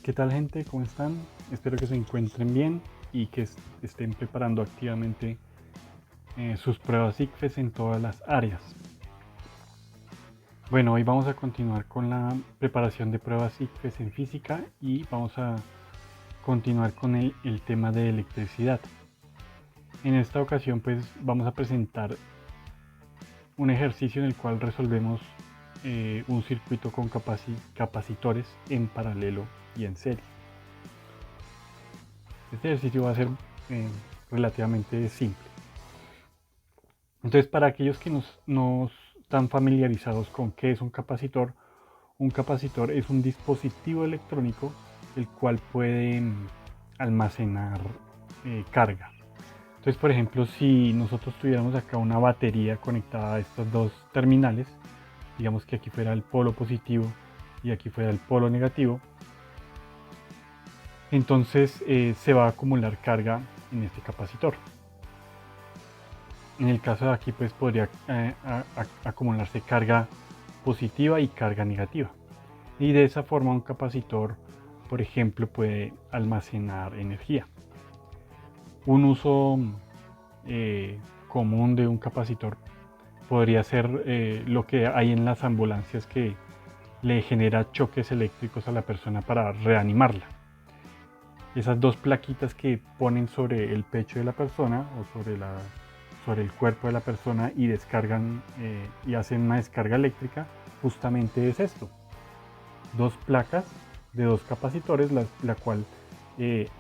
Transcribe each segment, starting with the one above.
¿Qué tal, gente? ¿Cómo están? Espero que se encuentren bien y que estén preparando activamente sus pruebas ICFES en todas las áreas. Bueno, hoy vamos a continuar con la preparación de pruebas ICFES en física y vamos a continuar con el tema de electricidad. En esta ocasión pues vamos a presentar un ejercicio en el cual resolvemos un circuito con capacitores en paralelo y en serie. Este ejercicio va a ser eh, relativamente simple. Entonces, para aquellos que no están familiarizados con qué es un capacitor es un dispositivo electrónico el cual puede almacenar carga. Entonces, por ejemplo, si nosotros tuviéramos acá una batería conectada a estos dos terminales, digamos que aquí fuera el polo positivo y aquí fuera el polo negativo, entonces se va a acumular carga en este capacitor. En el caso de aquí pues podría acumularse carga positiva y carga negativa. Y de esa forma un capacitor, por ejemplo, puede almacenar energía. Un uso común de un capacitor podría ser lo que hay en las ambulancias, que le genera choques eléctricos a la persona para reanimarla. Esas dos plaquitas que ponen sobre el pecho de la persona o sobre el cuerpo de la persona y descargan y hacen una descarga eléctrica, justamente es esto. Dos placas de dos capacitores, la cual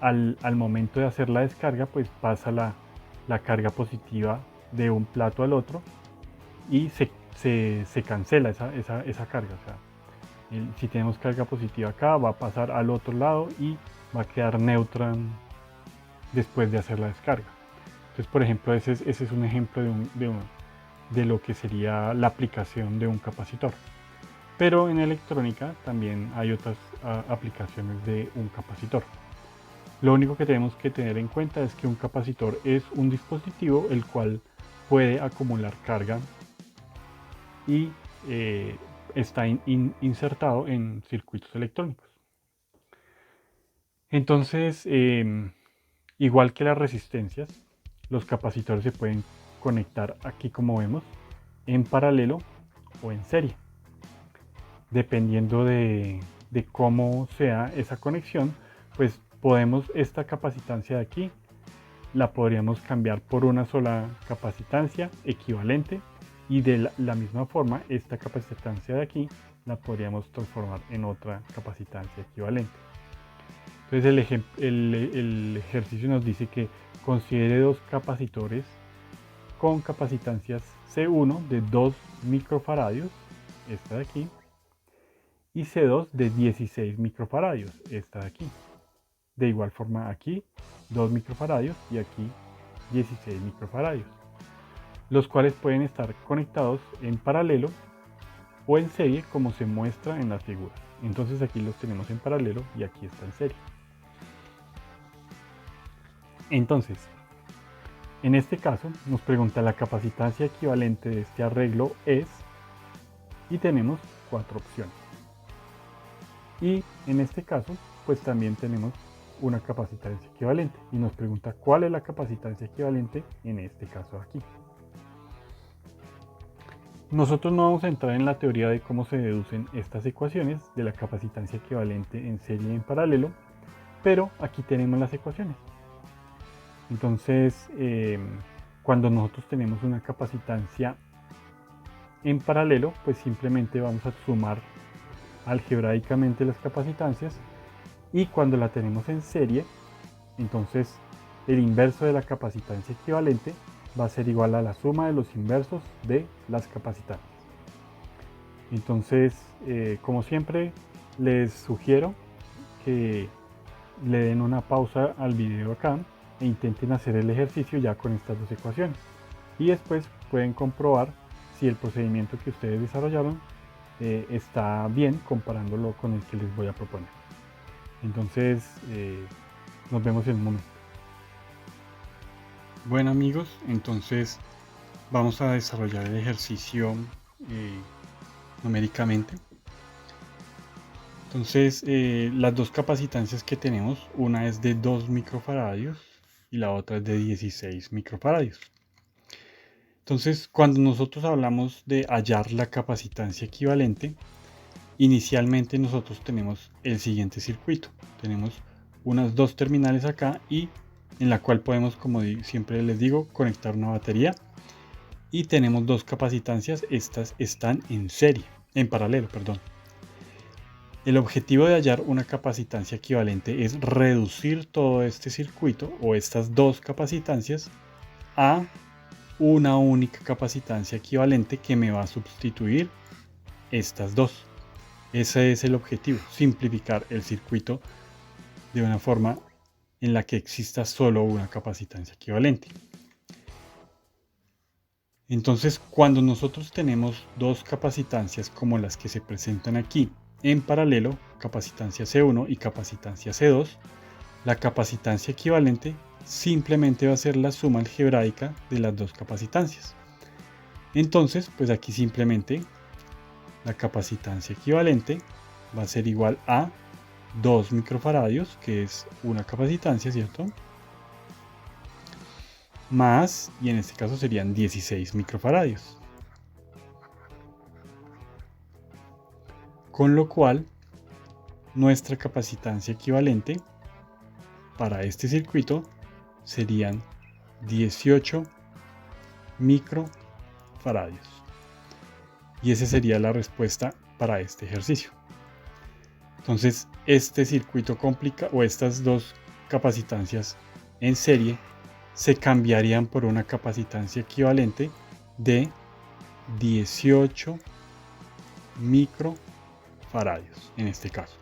al momento de hacer la descarga pues pasa la carga positiva de un plato al otro y se cancela esa carga. O sea, si tenemos carga positiva acá, va a pasar al otro lado y va a quedar neutra después de hacer la descarga. Entonces, por ejemplo, ese es un ejemplo de lo que sería la aplicación de un capacitor. Pero en electrónica también hay otras aplicaciones de un capacitor. Lo único que tenemos que tener en cuenta es que un capacitor es un dispositivo el cual puede acumular carga y está insertado en circuitos electrónicos. Entonces, igual que las resistencias, los capacitores se pueden conectar aquí, como vemos, en paralelo o en serie. Dependiendo de cómo sea esa conexión, pues podemos, esta capacitancia de aquí la podríamos cambiar por una sola capacitancia equivalente, y de la misma forma esta capacitancia de aquí la podríamos transformar en otra capacitancia equivalente. Entonces el ejercicio nos dice que considere dos capacitores con capacitancias C1 de 2 microfaradios, esta de aquí, y C2 de 16 microfaradios, esta de aquí. De igual forma aquí 2 microfaradios y aquí 16 microfaradios, los cuales pueden estar conectados en paralelo o en serie, como se muestra en la figura. Entonces aquí los tenemos en paralelo y aquí está en serie. Entonces, en este caso nos pregunta la capacitancia equivalente de este arreglo es, y tenemos 4 opciones. Y en este caso pues también tenemos una capacitancia equivalente y nos pregunta cuál es la capacitancia equivalente en este caso aquí. Nosotros no vamos a entrar en la teoría de cómo se deducen estas ecuaciones de la capacitancia equivalente en serie y en paralelo, pero aquí tenemos las ecuaciones. Entonces, cuando nosotros tenemos una capacitancia en paralelo, pues simplemente vamos a sumar algebraicamente las capacitancias, y cuando la tenemos en serie, entonces el inverso de la capacitancia equivalente va a ser igual a la suma de los inversos de las capacitancias. Entonces, como siempre, les sugiero que le den una pausa al video acá e intenten hacer el ejercicio ya con estas dos ecuaciones, y después pueden comprobar si el procedimiento que ustedes desarrollaron está bien comparándolo con el que les voy a proponer. Entonces, nos vemos en un momento. Bueno, amigos, entonces vamos a desarrollar el ejercicio numéricamente. Entonces, las dos capacitancias que tenemos, una es de 2 microfaradios y la otra es de 16 microfaradios. Entonces, cuando nosotros hablamos de hallar la capacitancia equivalente, inicialmente nosotros tenemos el siguiente circuito. Tenemos unas dos terminales acá y en la cual podemos, como siempre les digo, conectar una batería. Y tenemos dos capacitancias, estas están en paralelo, perdón. El objetivo de hallar una capacitancia equivalente es reducir todo este circuito o estas dos capacitancias a una única capacitancia equivalente que me va a sustituir estas dos. Ese es el objetivo, simplificar el circuito de una forma en la que exista solo una capacitancia equivalente. Entonces, cuando nosotros tenemos dos capacitancias como las que se presentan aquí en paralelo, capacitancia C1 y capacitancia C2, la capacitancia equivalente simplemente va a ser la suma algebraica de las dos capacitancias. Entonces, pues aquí simplemente la capacitancia equivalente va a ser igual a 2 microfaradios, que es una capacitancia, ¿cierto? Más, y en este caso serían 16 microfaradios. Con lo cual, nuestra capacitancia equivalente para este circuito serían 18 microfaradios. Y esa sería la respuesta para este ejercicio. Entonces, este circuito o estas dos capacitancias en serie se cambiarían por una capacitancia equivalente de 18 microfaradios en este caso.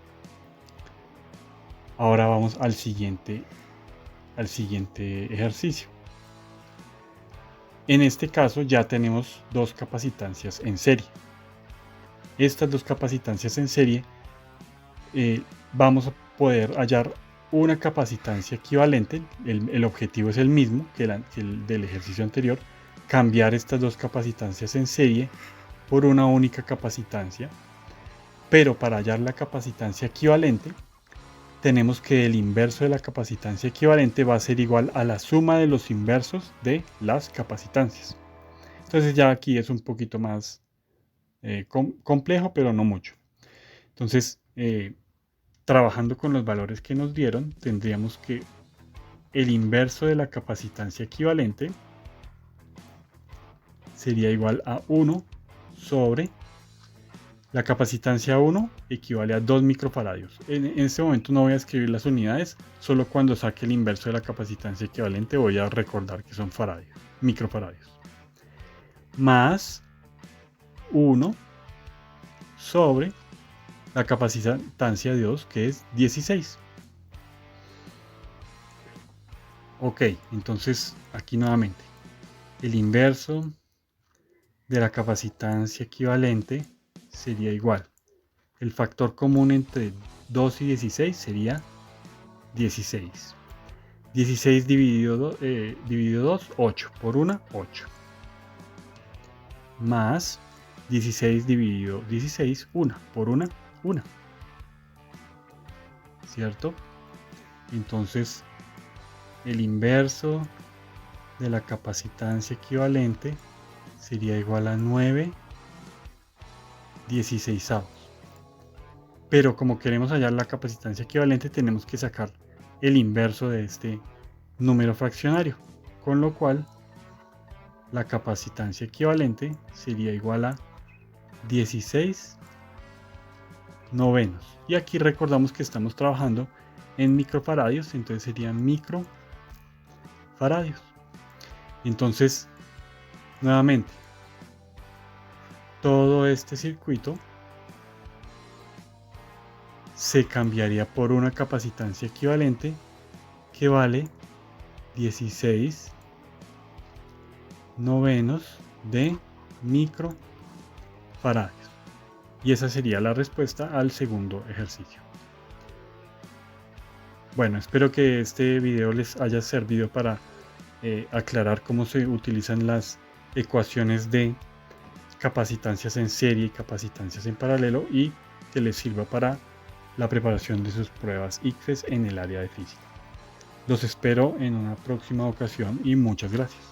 Ahora vamos al siguiente ejercicio. En este caso ya tenemos dos capacitancias en serie. Estas dos capacitancias en serie vamos a poder hallar una capacitancia equivalente. El objetivo es el mismo que el del ejercicio anterior, cambiar estas dos capacitancias en serie por una única capacitancia, pero para hallar la capacitancia equivalente tenemos que el inverso de la capacitancia equivalente va a ser igual a la suma de los inversos de las capacitancias. Entonces ya aquí es un poquito más complejo, pero no mucho. Entonces, trabajando con los valores que nos dieron, tendríamos que el inverso de la capacitancia equivalente sería igual a 1 sobre la capacitancia 1 equivale a 2 microfaradios. En este momento no voy a escribir las unidades, solo cuando saque el inverso de la capacitancia equivalente voy a recordar que son faradios, microfaradios. Más 1 sobre la capacitancia de 2, que es 16. Ok, entonces aquí nuevamente el inverso de la capacitancia equivalente sería igual. El factor común entre 2 y 16 sería 16. 16 dividido 2, 8. Por 1, 8. Más 16 dividido 16, 1. Por 1, 1. ¿Cierto? Entonces, el inverso de la capacitancia equivalente sería igual a 9 16avos. Pero como queremos hallar la capacitancia equivalente, tenemos que sacar el inverso de este número fraccionario, con lo cual la capacitancia equivalente sería igual a 16 novenos. Y aquí recordamos que estamos trabajando en microfaradios, entonces serían microfaradios. Entonces, nuevamente, todo este circuito se cambiaría por una capacitancia equivalente que vale 16 novenos de microfaradios. Y esa sería la respuesta al segundo ejercicio. Bueno, espero que este video les haya servido para aclarar cómo se utilizan las ecuaciones de capacitancias en serie y capacitancias en paralelo, y que les sirva para la preparación de sus pruebas ICFES en el área de física. Los espero en una próxima ocasión y muchas gracias.